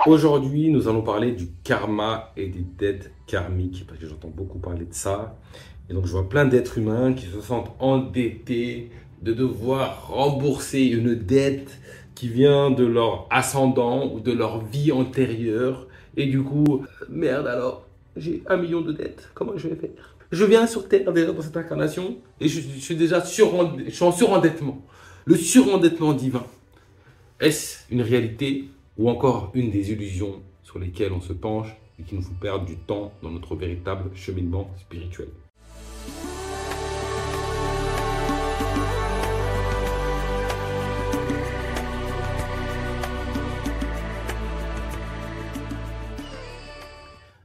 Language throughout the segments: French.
Aujourd'hui, nous allons parler du karma et des dettes karmiques, parce que j'entends beaucoup parler de ça. Et donc, je vois plein d'êtres humains qui se sentent endettés de devoir rembourser une dette qui vient de leur ascendant ou de leur vie antérieure. Et du coup, merde alors, j'ai 1 million de dettes, comment je vais faire? Je viens sur Terre déjà dans cette incarnation et je suis déjà je suis en surendettement. Le surendettement divin, est-ce une réalité ou encore une des illusions sur lesquelles on se penche et qui nous font perdre du temps dans notre véritable cheminement spirituel?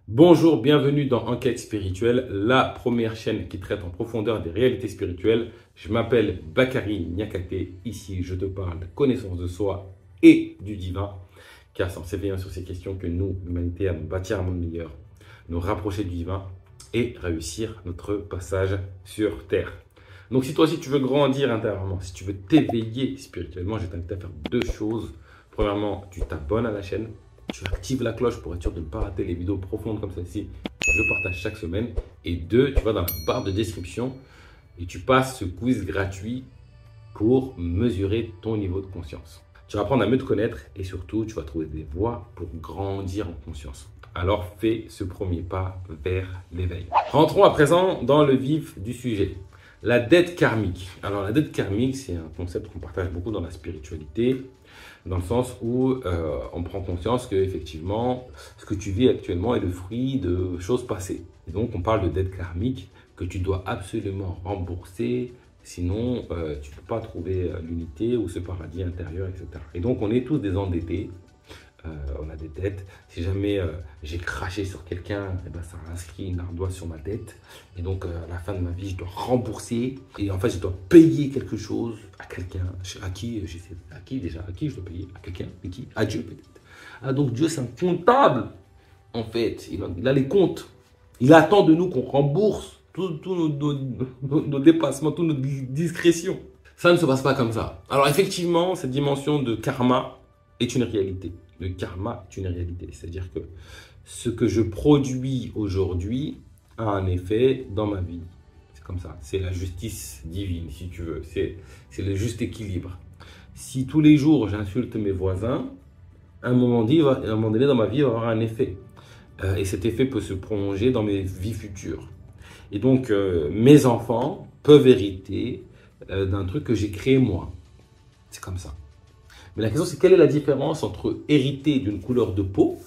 Bonjour, bienvenue dans Enquête spirituelle, la première chaîne qui traite en profondeur des réalités spirituelles. Je m'appelle Bakary Niakate. Ici, je te parle de connaissance de soi et du divin, car c'est bien sur ces questions que nous, l'humanité, allons bâtir un monde meilleur, nous rapprocher du divin et réussir notre passage sur Terre. Donc, si toi aussi tu veux grandir intérieurement, si tu veux t'éveiller spirituellement, je t'invite à faire 2 choses. Premièrement, tu t'abonnes à la chaîne. Tu actives la cloche pour être sûr de ne pas rater les vidéos profondes comme celle-ci que je partage chaque semaine. Et 2, tu vas dans la barre de description et tu passes ce quiz gratuit pour mesurer ton niveau de conscience. Tu vas apprendre à mieux te connaître et surtout, tu vas trouver des voies pour grandir en conscience. Alors, fais ce premier pas vers l'éveil. Rentrons à présent dans le vif du sujet. La dette karmique. Alors, la dette karmique, c'est un concept qu'on partage beaucoup dans la spiritualité, dans le sens où on prend conscience que effectivement, ce que tu vis actuellement est le fruit de choses passées. Et donc, on parle de dette karmique que tu dois absolument rembourser, sinon tu ne peux pas trouver l'unité ou ce paradis intérieur, etc. Et donc, on est tous des endettés. On a des dettes. Si jamais j'ai craché sur quelqu'un, eh ben, ça inscrit une ardoise sur ma tête. Et donc, à la fin de ma vie, je dois rembourser. Et en fait, je dois payer quelque chose à quelqu'un. À qui je dois payer? À quelqu'un? À qui? À Dieu, peut-être. Ah, donc, Dieu, c'est un comptable. En fait, il a les comptes. Il attend de nous qu'on rembourse tous nos dépassements, toutes nos discrétions. Ça ne se passe pas comme ça. Alors, effectivement, cette dimension de karma est une réalité. Le karma est une réalité. C'est-à-dire que ce que je produis aujourd'hui a un effet dans ma vie. C'est comme ça. C'est la justice divine, si tu veux. C'est le juste équilibre. Si tous les jours j'insulte mes voisins, à un moment donné dans ma vie, il va y avoir un effet. Et cet effet peut se prolonger dans mes vies futures. Et donc, mes enfants peuvent hériter d'un truc que j'ai créé moi. C'est comme ça. Mais la question, c'est quelle est la différence entre hériter d'une couleur de peau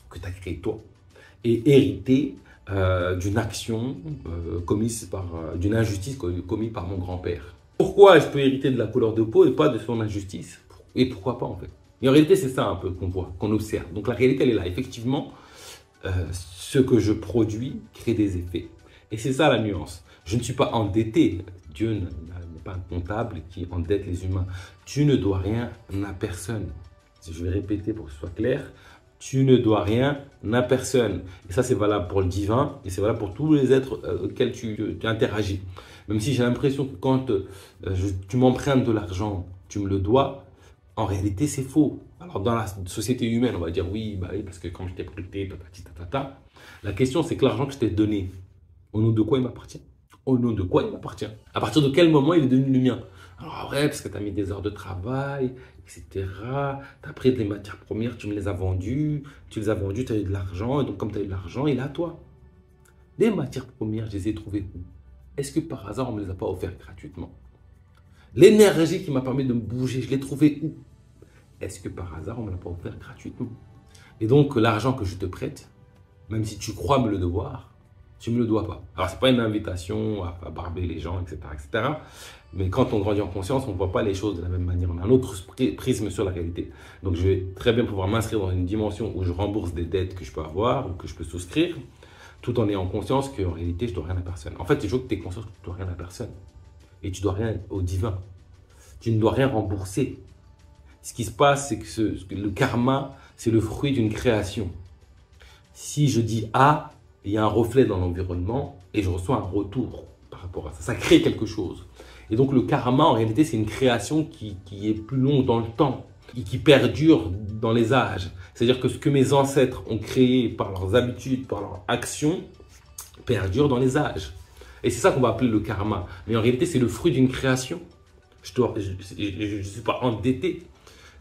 que tu as créée toi et hériter d'une action commise d'une injustice commise par mon grand-père? Pourquoi je peux hériter de la couleur de peau et pas de son injustice? Et pourquoi pas en fait? Et en réalité, c'est ça un peu qu'on voit, qu'on observe. Donc la réalité, elle est là. Effectivement, ce que je produis crée des effets. Et c'est ça la nuance. Je ne suis pas endetté. Dieu n'est pas un comptable qui endette les humains. Tu ne dois rien à personne. Je vais répéter pour que ce soit clair. Tu ne dois rien à personne. Et ça, c'est valable pour le divin et c'est valable pour tous les êtres auxquels tu interagis. Même si j'ai l'impression que quand tu m'empruntes de l'argent, tu me le dois, en réalité, c'est faux. Alors, dans la société humaine, on va dire oui, parce que quand je t'ai prêté, la question, c'est que l'argent que je t'ai donné, au nom de quoi il m'appartient? Au nom de quoi il m'appartient? À partir de quel moment il est devenu le mien? Alors après, parce que tu as mis des heures de travail, etc. Tu as pris des matières premières, tu me les as vendues. Tu les as vendues, tu as eu de l'argent. Et donc, comme tu as eu de l'argent, il est à toi. Les matières premières, je les ai trouvées où? Est-ce que par hasard, on ne me les a pas offertes gratuitement? L'énergie qui m'a permis de me bouger, je l'ai trouvée où? Est-ce que par hasard, on ne me l'a pas offert gratuitement? Et donc, l'argent que je te prête, même si tu crois me le devoir, tu ne me le dois pas. Alors, ce n'est pas une invitation à barber les gens, etc., etc. Mais quand on grandit en conscience, on ne voit pas les choses de la même manière. On a un autre prisme sur la réalité. Donc, je vais très bien pouvoir m'inscrire dans une dimension où je rembourse des dettes que je peux avoir ou que je peux souscrire, tout en ayant conscience qu'en réalité, je ne dois rien à personne. En fait, il faut que tu aies conscience que tu ne dois rien à personne. Et tu ne dois rien au divin. Tu ne dois rien rembourser. Ce qui se passe, c'est que le karma, c'est le fruit d'une création. Si je dis A, il y a un reflet dans l'environnement et je reçois un retour par rapport à ça. Ça crée quelque chose. Et donc le karma, en réalité, c'est une création qui est plus longue dans le temps et qui perdure dans les âges. C'est-à-dire que ce que mes ancêtres ont créé par leurs habitudes, par leurs actions, perdure dans les âges. Et c'est ça qu'on va appeler le karma. Mais en réalité, c'est le fruit d'une création. Je ne suis pas endetté.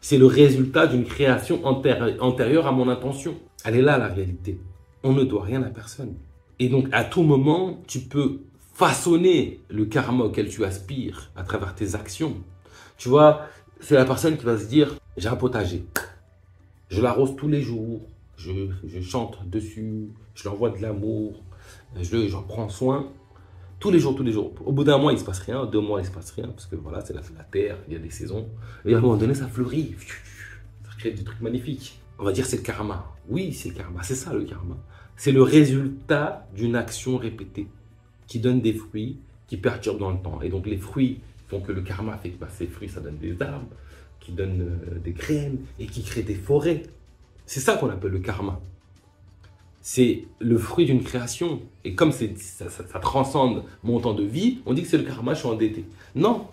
C'est le résultat d'une création antérieure à mon intention. Elle est là, la réalité. On ne doit rien à personne. Et donc, à tout moment, tu peux façonner le karma auquel tu aspires à travers tes actions. Tu vois, c'est la personne qui va se dire, j'ai un potager. Je l'arrose tous les jours. Je chante dessus. Je lui envoie de l'amour. J'en prends soin. Tous les jours, tous les jours. Au bout d'un mois, il ne se passe rien. 2 mois, il ne se passe rien. Parce que voilà, c'est la terre, il y a des saisons. Et à un moment donné, ça fleurit. Ça crée des trucs magnifiques. On va dire c'est le karma. Oui, c'est le karma. C'est ça le karma. C'est le résultat d'une action répétée qui donne des fruits, qui perturbent dans le temps. Et donc les fruits font que le karma fait que ces fruits, ça donne des arbres, qui donnent des graines et qui créent des forêts. C'est ça qu'on appelle le karma. C'est le fruit d'une création. Et comme ça transcende mon temps de vie, on dit que c'est le karma, je suis endetté. Non,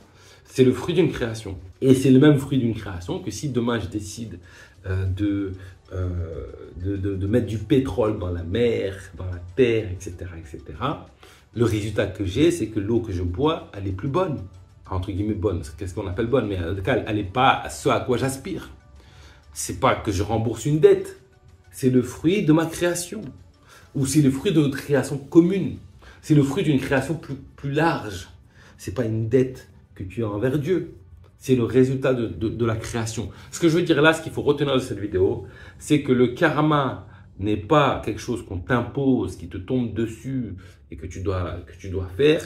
c'est le fruit d'une création. Et c'est le même fruit d'une création que si demain je décide de mettre du pétrole dans la mer, dans la terre, etc., etc., le résultat que j'ai, c'est que l'eau que je bois, elle est plus bonne. Entre guillemets bonne, qu'est-ce qu'on appelle bonne? Mais en tout cas, elle n'est pas ce à quoi j'aspire. C'est pas que je rembourse une dette. C'est le fruit de ma création. Ou c'est le fruit de notre création commune. C'est le fruit d'une création plus large. Ce n'est pas une dette que tu as envers Dieu. C'est le résultat de la création. Ce que je veux dire là, ce qu'il faut retenir de cette vidéo, c'est que le karma n'est pas quelque chose qu'on t'impose, qui te tombe dessus et que tu dois faire.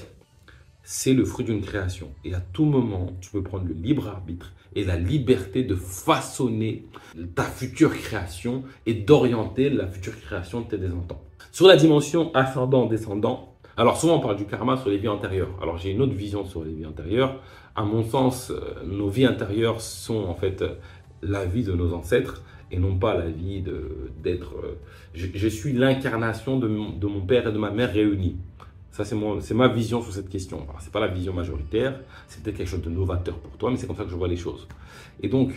C'est le fruit d'une création. Et à tout moment, tu peux prendre le libre arbitre et la liberté de façonner ta future création et d'orienter la future création de tes descendants. Sur la dimension ascendant-descendant, alors souvent on parle du karma sur les vies antérieures. Alors j'ai une autre vision sur les vies antérieures. À mon sens, nos vies antérieures sont en fait la vie de nos ancêtres et non pas la vie d'être... Je suis l'incarnation de mon père et de ma mère réunis. Ça, c'est ma vision sur cette question. Ce n'est pas la vision majoritaire, c'est peut-être quelque chose de novateur pour toi, mais c'est comme ça que je vois les choses. Et donc,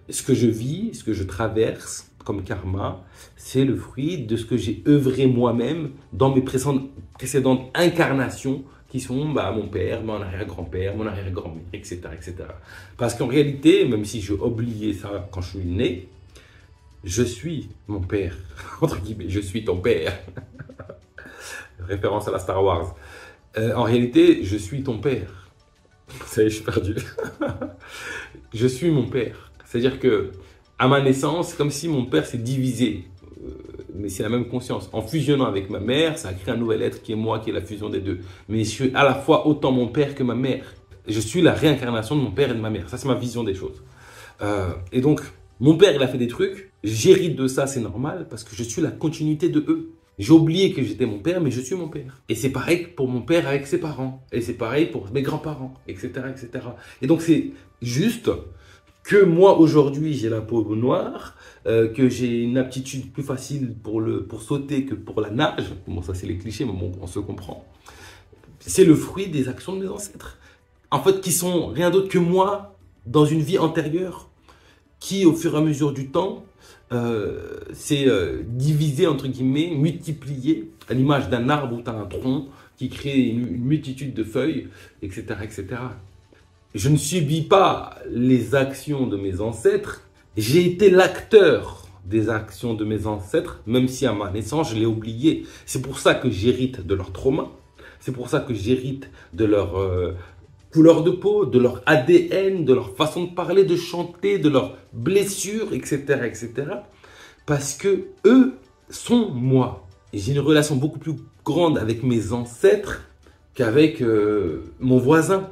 ce que je vis, ce que je traverse comme karma, c'est le fruit de ce que j'ai œuvré moi-même dans mes précédentes incarnations qui sont mon père, mon arrière-grand-père, mon arrière-grand-mère, etc., etc. Parce qu'en réalité, même si j'ai oublié ça quand je suis né, je suis mon père. Entre guillemets, je suis ton père. Référence à la Star Wars. En réalité, je suis ton père. Ça y est, je suis perdu. Je suis mon père. C'est-à-dire que à ma naissance, c'est comme si mon père s'est divisé. Mais c'est la même conscience. En fusionnant avec ma mère, ça a créé un nouvel être qui est moi, qui est la fusion des deux. Mais je suis à la fois autant mon père que ma mère. Je suis la réincarnation de mon père et de ma mère. Ça, c'est ma vision des choses. Et donc, mon père, il a fait des trucs. J'hérite de ça, c'est normal, parce que je suis la continuité de eux. J'ai oublié que j'étais mon père, mais je suis mon père. Et c'est pareil pour mon père avec ses parents. Et c'est pareil pour mes grands-parents, etc., etc. Et donc, c'est juste que moi, aujourd'hui, j'ai la peau noire, que j'ai une aptitude plus facile pour sauter que pour la nage. Bon, ça, c'est les clichés, mais bon, on se comprend. C'est le fruit des actions de mes ancêtres. En fait, qui sont rien d'autre que moi dans une vie antérieure, qui, au fur et à mesure du temps, c'est divisé, entre guillemets, multiplié, à l'image d'un arbre où tu as un tronc qui crée une multitude de feuilles, etc., etc. Je ne subis pas les actions de mes ancêtres, j'ai été l'acteur des actions de mes ancêtres, même si à ma naissance, je l'ai oublié. C'est pour ça que j'hérite de leur trauma, c'est pour ça que j'hérite de leur couleur de peau, de leur ADN, de leur façon de parler, de chanter, de leurs blessures, etc., etc. Parce que eux sont moi. Et j'ai une relation beaucoup plus grande avec mes ancêtres qu'avec mon voisin.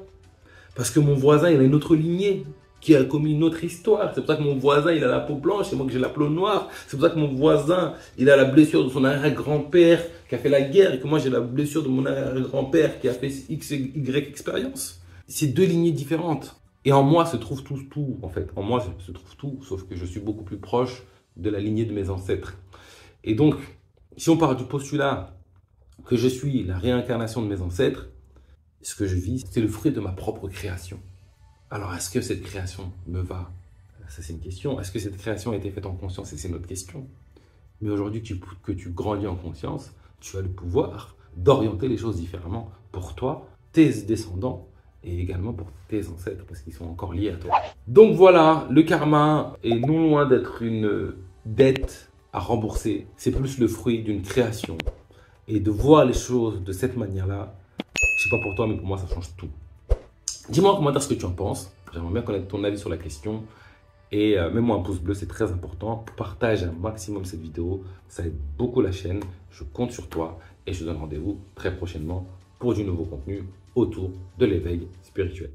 Parce que mon voisin, il a une autre lignée qui a commis une autre histoire. C'est pour ça que mon voisin, il a la peau blanche et moi que j'ai la peau noire. C'est pour ça que mon voisin, il a la blessure de son arrière-grand-père qui a fait la guerre et que moi, j'ai la blessure de mon arrière-grand-père qui a fait X, Y expérience. C'est deux lignées différentes. Et en moi se trouve tout, en fait. En moi se trouve tout, sauf que je suis beaucoup plus proche de la lignée de mes ancêtres. Et donc, si on part du postulat que je suis la réincarnation de mes ancêtres, ce que je vis, c'est le fruit de ma propre création. Alors, est-ce que cette création me va? Ça, c'est une question. Est-ce que cette création a été faite en conscience? Et c'est une autre question. Mais aujourd'hui que tu grandis en conscience, tu as le pouvoir d'orienter les choses différemment pour toi, tes descendants et également pour tes ancêtres parce qu'ils sont encore liés à toi. Donc voilà, le karma est non loin d'être une dette à rembourser. C'est plus le fruit d'une création. Et de voir les choses de cette manière-là, je sais pas pour toi, mais pour moi, ça change tout. Dis-moi en commentaire ce que tu en penses. J'aimerais bien connaître ton avis sur la question. Et mets-moi un pouce bleu, c'est très important. Partage un maximum cette vidéo. Ça aide beaucoup la chaîne. Je compte sur toi. Et je te donne rendez-vous très prochainement pour du nouveau contenu autour de l'éveil spirituel.